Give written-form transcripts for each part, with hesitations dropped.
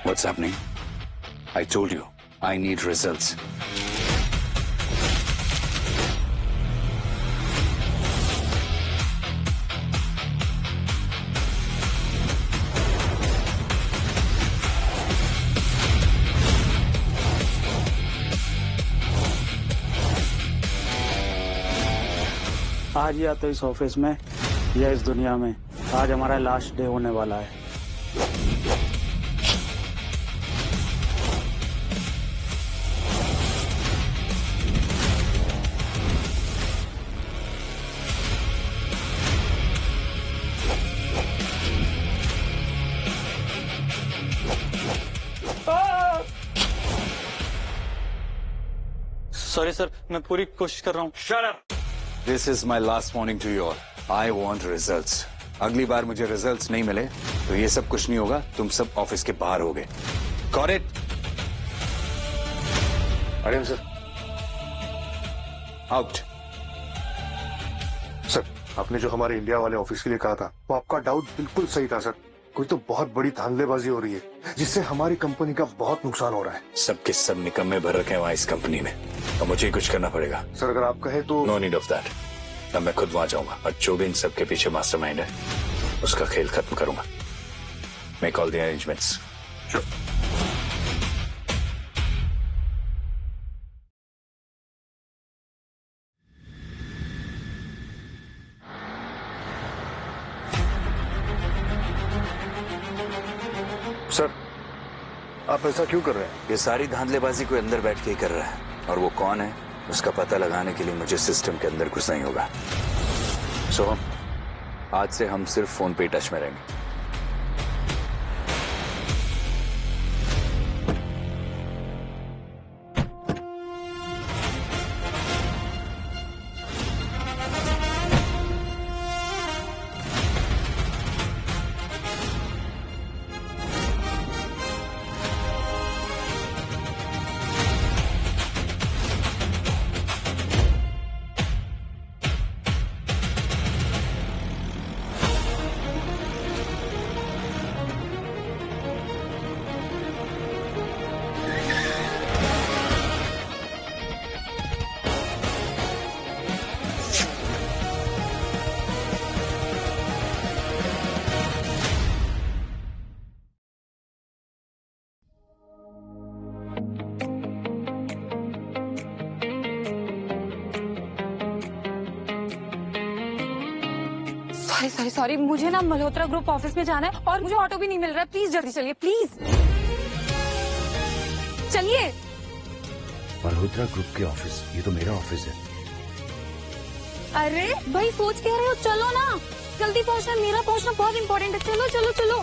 What's happening? I told you, I need results. आज या तो इस ऑफिस में या इस दुनिया में, आज हमारा लास्ट डे होने वाला है। सॉरी सर, मैं पूरी कोशिश कर रहा हूँ। Shut up! This is my last warning to you all. I want results. अगली बार मुझे results नहीं मिले तो ये सब कुछ नहीं होगा, तुम सब ऑफिस के बाहर होगे। Got it? Aryan sir. Out. Sir, आपने जो हमारे इंडिया वाले ऑफिस के लिए कहा था, वो आपका डाउट बिल्कुल सही था सर। कोई तो बहुत बड़ी धांधलेबाजी हो रही है जिससे हमारी कंपनी का बहुत नुकसान हो रहा है। सबके सब निकम्मे भर रखे हैं वहाँ इस कंपनी में, तो मुझे कुछ करना पड़ेगा। सर अगर आप कहे तो। No need of that. तब मैं खुद वहां जाऊंगा और जो भी इन सबके पीछे मास्टरमाइंड है उसका खेल खत्म करूंगा। Make all the arrangements. Sir आप ऐसा क्यों कर रहे हैं? ये सारी धांधलेबाजी कोई अंदर बैठ के ही कर रहा है, और वो कौन है उसका पता लगाने के लिए मुझे सिस्टम के अंदर घुसना ही होगा। सो आज से हम सिर्फ फोन पे टच में रहेंगे। सॉरी, मुझे ना मल्होत्रा ग्रुप ऑफिस में जाना है और मुझे ऑटो भी नहीं मिल रहा है। प्लीज जल्दी चलिए, प्लीज चलिए। मल्होत्रा ग्रुप के ऑफिस? ये तो मेरा ऑफिस है। अरे भाई सोच कह रहे हो, चलो ना, जल्दी पहुंचना, मेरा पहुंचना बहुत इंपॉर्टेंट है। चलो चलो चलो।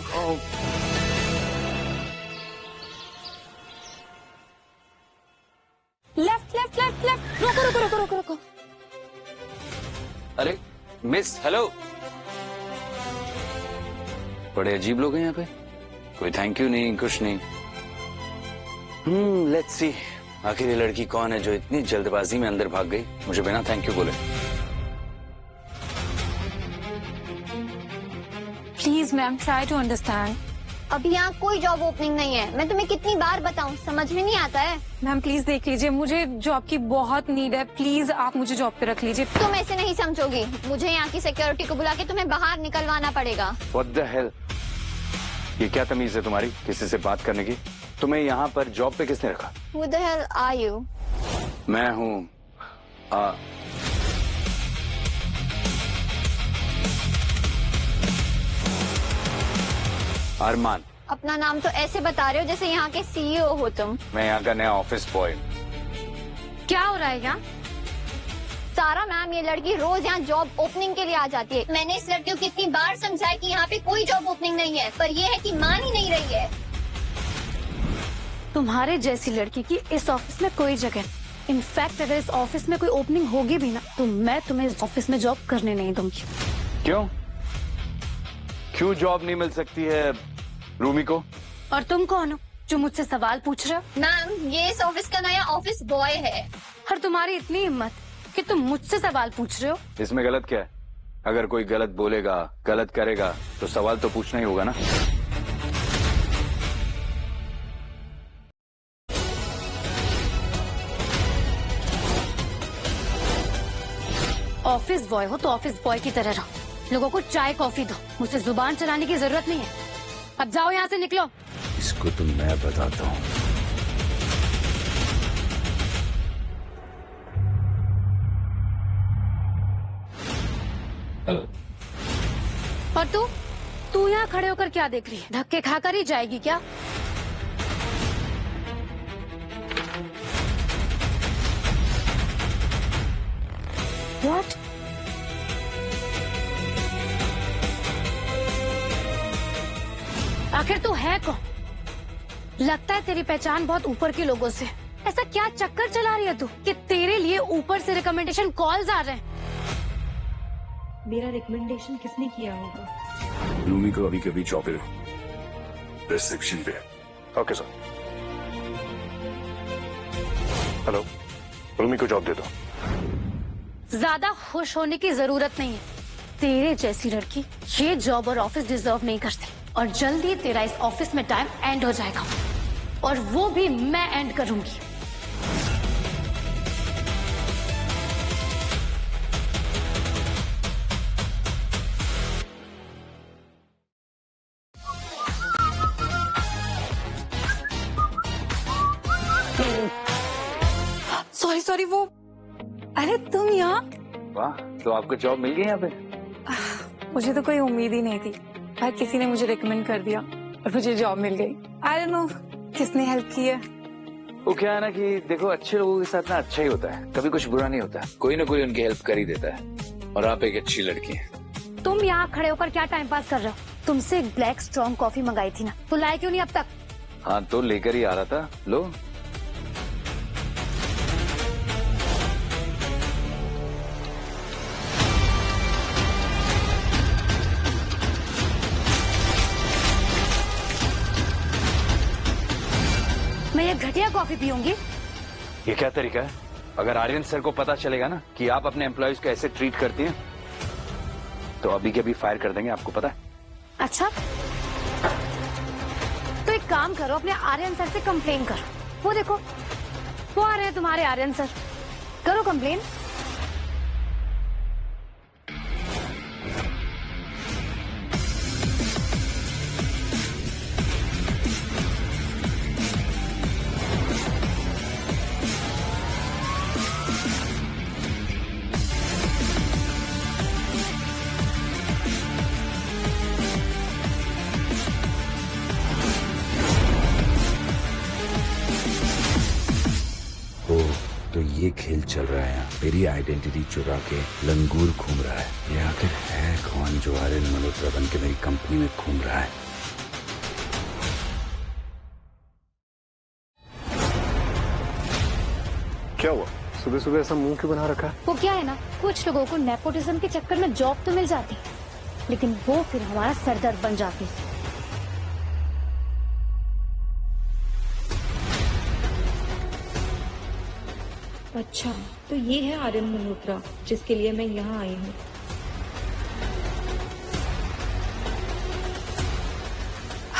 Left left left left. रुको रुको रुको रुको रुको। अरे मिस, हेलो। बड़े अजीब लोग हैं यहाँ पे, कोई थैंक यू नहीं, कुछ नहीं। लेट्स सी आखिर ये लड़की कौन है जो इतनी जल्दबाजी में अंदर भाग गई मुझे बिना थैंक यू बोले। Please ma'am, try to understand. अभी यहाँ कोई जॉब ओपनिंग नहीं है। मैं तुम्हें कितनी बार बताऊँ, समझ में नहीं आता है। मैम प्लीज देख लीजिए, मुझे जॉब की बहुत नीड है। प्लीज आप मुझे जॉब पे रख लीजिए। तुम ऐसे नहीं समझोगी, मुझे यहाँ की सिक्योरिटी को बुला के तुम्हें बाहर निकलवाना पड़ेगा। What the hell? ये क्या तमीज है तुम्हारी किसी से बात करने की? तुम्हें यहाँ पर जॉब पे किसने रखा? Who the hell are you? मैं हूँ अरमान। अपना नाम तो ऐसे बता रहे हो जैसे यहाँ के सीईओ हो तुम। मैं यहाँ का नया ऑफिस बॉय। क्या हो रहा है यहाँ? सारा मैम, ये लड़की रोज यहाँ जॉब ओपनिंग के लिए आ जाती है। मैंने इस लड़की को कितनी बार समझाया कि यहाँ पे कोई जॉब ओपनिंग नहीं है, पर ये है कि मान ही नहीं रही है। तुम्हारे जैसी लड़की की इस ऑफिस में कोई जगह। इनफैक्ट अगर इस ऑफिस में कोई ओपनिंग होगी भी ना तो मैं तुम्हें इस ऑफिस में जॉब करने नहीं दूंगी। क्यों? क्यों जॉब नहीं मिल सकती है रूमी को? और तुम कौन हो जो मुझसे सवाल पूछ रहे हो? मैम, ये इस ऑफिस का नया ऑफिस बॉय है। और तुम्हारी इतनी हिम्मत कि तुम मुझसे सवाल पूछ रहे हो? इसमें गलत क्या है? अगर कोई गलत बोलेगा, गलत करेगा तो सवाल तो पूछना ही होगा ना। ऑफिस बॉय हो तो ऑफिस बॉय की तरह रहो, लोगों को चाय कॉफी दो, मुझसे जुबान चलाने की जरूरत नहीं है। अब जाओ यहाँ से, निकलो। इसको तो मैं बताता हूँ। हेलो। और तू यहाँ खड़े होकर क्या देख रही है? धक्के खाकर ही जाएगी क्या? What? आखिर तू है कौन? लगता है तेरी पहचान बहुत ऊपर के लोगों से। ऐसा क्या चक्कर चला रही है तू कि तेरे लिए ऊपर से रिकमेंडेशन कॉल्स आ रहे हैं? मेरा रिकमेंडेशन किसने किया होगा? रूमी को अभी कभी चौपे रिसेप्शन पे। Okay sir. हेलो, रूमी को जॉब दे दो। ज्यादा खुश होने की जरूरत नहीं है। तेरे जैसी लड़की ये जॉब और ऑफिस डिजर्व नहीं करती, और जल्दी तेरा इस ऑफिस में टाइम एंड हो जाएगा, और वो भी मैं एंड करूंगी। सॉरी वो, अरे तुम यहाँ? वाह, तो आपको जॉब मिल गई यहाँ पे? मुझे तो कोई उम्मीद ही नहीं थी, पर किसी ने मुझे रिकमेंड कर दिया और मुझे जॉब मिल गई। आई डोंट नो किसने हेल्प की है। वो क्या है ना कि देखो, अच्छे लोगों के साथ ना अच्छा ही होता है, कभी कुछ बुरा नहीं होता। कोई ना कोई उनकी हेल्प कर ही देता है, और आप एक अच्छी लड़की हैं। तुम यहाँ खड़े होकर क्या टाइम पास कर रहे हो? तुमसे एक ब्लैक स्ट्रॉन्ग कॉफी मंगाई थी ना, तो लाए क्यों नहीं अब तक? हाँ, तो लेकर ही आ रहा था। लो। मैं ये घटिया कॉफी पीऊंगी? ये क्या तरीका है? अगर आर्यन सर को पता चलेगा ना कि आप अपने एम्प्लॉयज को ऐसे ट्रीट करती हैं, तो अभी के अभी फायर कर देंगे, आपको पता है। अच्छा, तो एक काम करो, अपने आर्यन सर से कंप्लेन करो। वो देखो, वो आ रहे हैं तुम्हारे आर्यन सर। करो कंप्लेन। तो ये खेल चल रहा है यहाँ। मेरी आइडेंटिटी चुरा के लंगूर घूम रहा है। ये आखिर है कौन जो आर्यन मल्होत्रा बन के मेरी कंपनी में घूम रहा है? क्या हुआ? सुबह सुबह ऐसा मुंह क्यों बना रखा है? वो क्या है ना, कुछ लोगों को नेपोटिज्म के चक्कर में जॉब तो मिल जाती, लेकिन वो फिर हमारा सरदर्द बन जाती। अच्छा, तो ये है आर्यन मल्होत्रा जिसके लिए मैं यहाँ आई हूँ।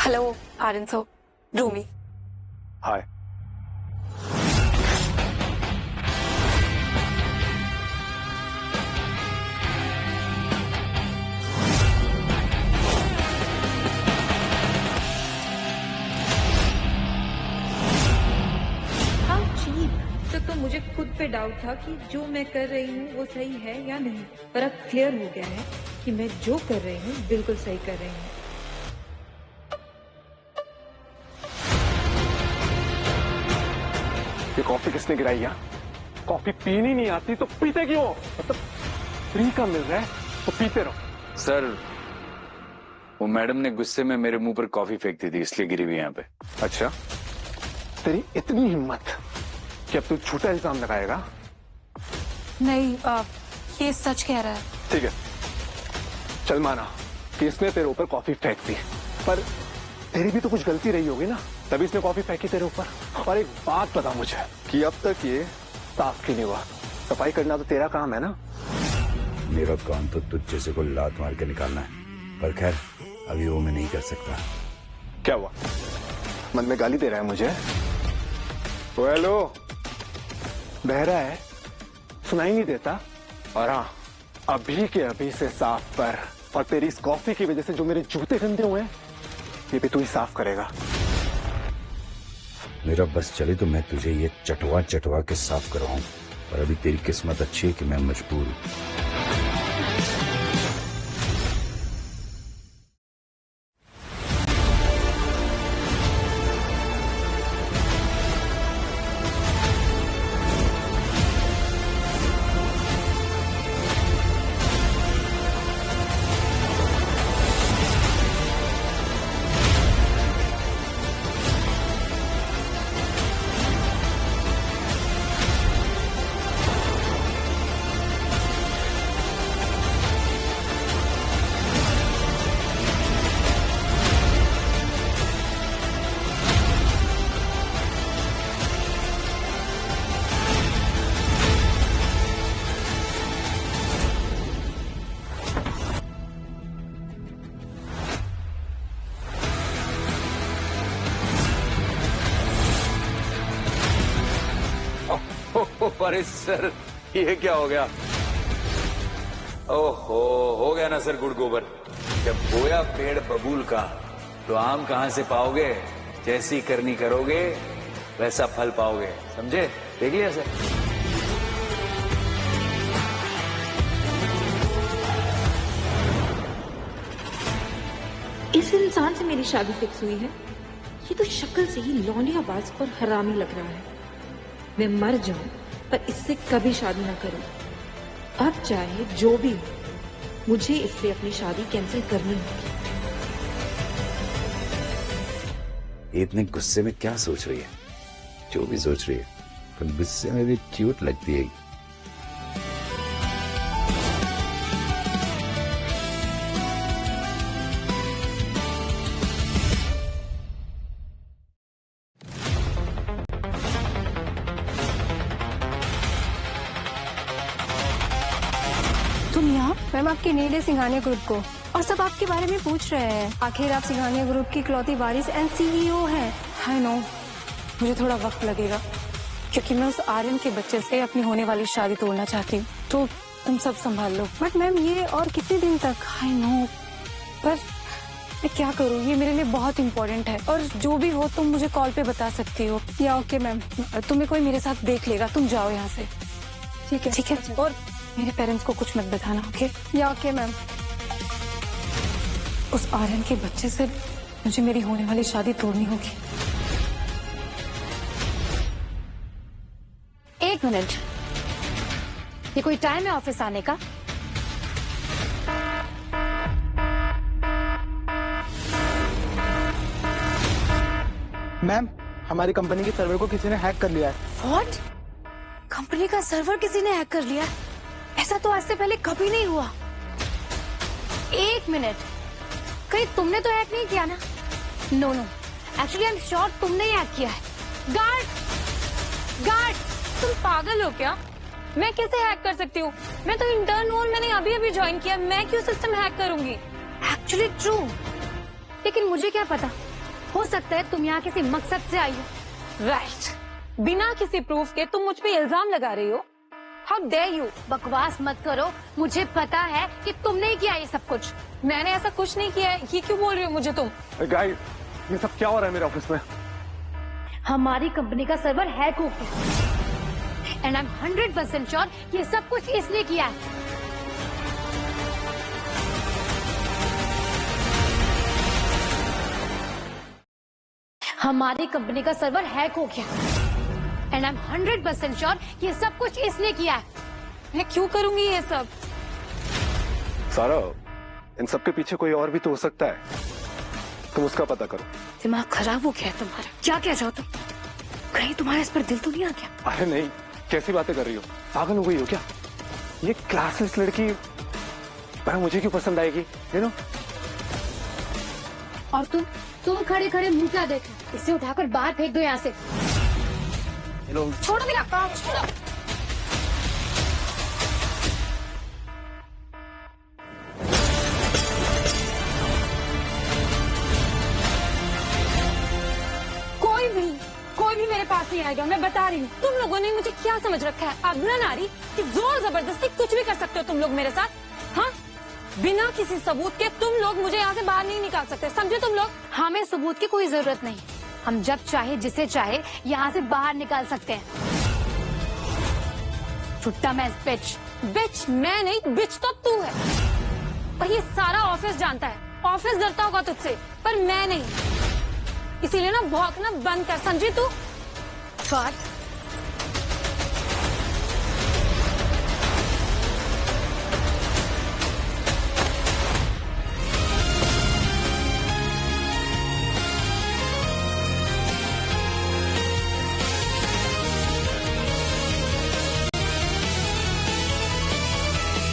Hello Aryan sir, Rumi. Hi. तो मुझे खुद पे डाउट था कि जो मैं कर रही हूँ वो सही है या नहीं, पर अब क्लियर हो गया है कि मैं जो कर रही हूँ बिल्कुल सही कर रही हूँ। ये कॉफी किसने गिराई है? कॉफी पीनी नहीं आती तो पीते क्यों? मतलब फ्री का मिल रहा है तो पीते रहो। सर, वो मैडम ने गुस्से में मेरे मुंह पर कॉफी फेंक दी थी, इसलिए गिरी हुई यहाँ पे। अच्छा, तेरी इतनी हिम्मत कि अब तू झूठा इल्जाम लगाएगा? नहीं, ये सच कह रहा है। ठीक है, चल माना कि इसने तेरे ऊपर कॉफी फेंक दी, पर तेरी भी तो कुछ गलती रही होगी ना, तभी इसने कॉफी फेंकी तेरे ऊपर। और एक बात बता मुझे कि अब तक ये साफ क्यों नहीं हुआ? सफाई करना तो तेरा काम है ना। मेरा काम तो तुझ जैसे को लात मार के निकालना है, पर खैर अभी वो मैं नहीं कर सकता। क्या हुआ? मन में गाली दे रहा है मुझे? ओ हेलो, बहरा है, सुनाई नहीं देता? और हाँ, अभी के अभी से साफ कर। और तेरी इस कॉफी की वजह से जो मेरे जूते गंदे हुए हैं, ये भी तू ही साफ करेगा। मेरा बस चले तो मैं तुझे ये चटवा चटवा के साफ करवाऊं, पर अभी तेरी किस्मत अच्छी है कि मैं मजबूर हूं। अरे सर, ये क्या हो गया? ओहो, हो गया ना सर गुड़ गोबर। जब बोया पेड़ बबूल का तो आम कहां से पाओगे? जैसी करनी करोगे वैसा फल पाओगे, समझे? देख लिया सर। इस इंसान से मेरी शादी फिक्स हुई है। ये तो शक्ल से ही लौंडियाबाज और हरामी लग रहा है। मैं मर जाऊं पर इससे कभी शादी ना करूं। अब चाहे जो भी हो, मुझे इससे अपनी शादी कैंसिल करनी होगी। इतने गुस्से में क्या सोच रही है? जो भी सोच रही है, पर गुस्से में भी क्यूट लगती है। तुम यहाँ? मैम आपके नीड है सिंघानिया ग्रुप को और सब आपके बारे में पूछ रहे हैं। आखिर आप सिंघानिया ग्रुप की इकलौती वारिस एंड CEO हैं। आई नो, मुझे थोड़ा वक्त लगेगा क्योंकि मैं उस आर्यन के बच्चे से अपनी होने वाली शादी तोड़ना चाहती हूँ, तो तुम सब संभाल लो। बट मैम ये और कितने दिन तक? आई नो, पर मैं क्या करूँ, ये मेरे लिए बहुत इम्पोर्टेंट है और जो भी हो तुम मुझे कॉल पे बता सकती हो। या ओके मैम, तुम्हें कोई मेरे साथ देख लेगा, तुम जाओ यहाँ से। ठीक है ठीक है। और मेरे पेरेंट्स को कुछ मत बताना, ओके? या ओके मैम। उस आर्यन के बच्चे से मुझे मेरी होने वाली शादी तोड़नी होगी। एक मिनट, ये कोई टाइम है ऑफिस आने का? मैम, हमारी कंपनी के सर्वर को किसी ने हैक कर लिया है। व्हाट? कंपनी का सर्वर किसी ने हैक कर लिया? ऐसा तो आज से पहले कभी नहीं हुआ। एक मिनट, कहीं तुमने तो हैक नहीं किया ना? No no, actually I am sure तुमने ही हैक किया है। Guard, guard! तुम पागल हो क्या? मैं कैसे हैक कर सकती हूँ? मैं तो इंटर्न हूँ, मैंने अभी अभी ज्वाइन किया। मैं क्यों सिस्टम हैक करूंगी? एक्चुअली ट्रू, लेकिन मुझे क्या पता, हो सकता है तुम यहाँ किसी मकसद से आई हो। राइट, बिना किसी प्रूफ के तुम मुझ पे इल्जाम लगा रही हो। How dare you! बकवास मत करो, मुझे पता है कि तुमने ही किया ये सब कुछ। मैंने ऐसा कुछ नहीं किया है। ये क्यों बोल रही हो मुझे तुम? गाइस, ये सब क्या हो रहा है मेरे ऑफिस में? हमारी कंपनी का सर्वर हैक हो गया एंड आई एम 100% श्योर ये सब कुछ इसने किया है। हमारी कंपनी का सर्वर हैक हो गया एंड आई एम 100% श्योर ये सब कुछ इसने किया है। मैं क्यों करूंगी ये सब? सारा, इन सब के पीछे कोई और भी तो हो सकता है, तुम उसका पता करो। दिमाग खराब हो गया है तुम्हारा। क्या क्या चाहो तुम? कहीं तुम्हारा इस पर दिल तो नहीं आ गया? अरे नहीं, कैसी बातें कर रही हो? पागल हो गई हो क्या? ये क्लासलेस लड़की पर मुझे क्यों पसंद आएगी? You know? और तुम तुम खड़े खड़े मुंह क्या देख रहे हो? इसे उठाकर बाहर फेंक दो यहाँ से। छोड़ो मेरा काम, छोड़ो। कोई भी मेरे पास नहीं आएगा, मैं बता रही हूँ। तुम लोगों ने मुझे क्या समझ रखा है, अबला नारी, कि जोर जबरदस्ती कुछ भी कर सकते हो तुम लोग मेरे साथ। हाँ, बिना किसी सबूत के तुम लोग मुझे यहाँ से बाहर नहीं निकाल सकते, समझे तुम लोग? हमें सबूत की कोई जरूरत नहीं, हम जब चाहे जिसे चाहे यहाँ से बाहर निकाल सकते हैं। छुट्टा मैं बिच। बिच मैं नहीं, बिच तो तू है। और ये सारा ऑफिस जानता है, ऑफिस डरता होगा तुझसे, पर मैं नहीं। इसीलिए ना भौंकना बंद कर, समझी तू? कट।